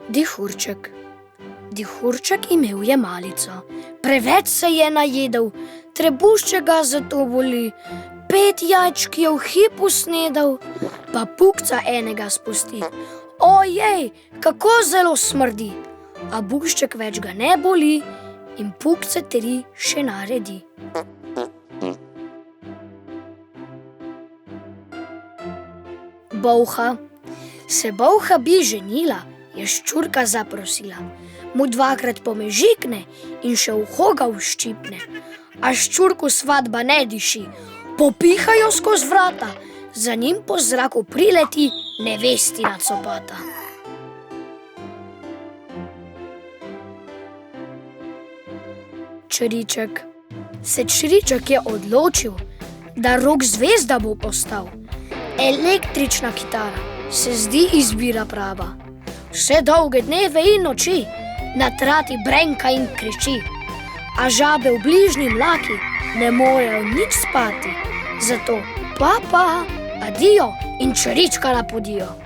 Dihurček. Dihurček imel je malico. Preveč se je najedel, trebušček ga zato boli, 5 jajčk je v hipu snedel, pa pukca enega spusti. Ojej, kako zelo smrdi! A bušček več ga ne boli in pukce 3 še naredi. Bolha. Se bolha bi ženila, je ščurka zaprosila. Mu 2-krat pomežikne in še uhoga vščipne. A ščurku svatba ne diši, popihajo skozi vrata, za njim po zraku prileti nevestina copata. Čriček. Se čriček je odločil, da Rok zvezda bo postal. Električna kitara se zdi izbira prava. Vse dolge dneve in noči na trati brenka in kriči, a žabe v bližnji mlaki ne morejo nič spati. Zato pa, adijo in črička napodijo.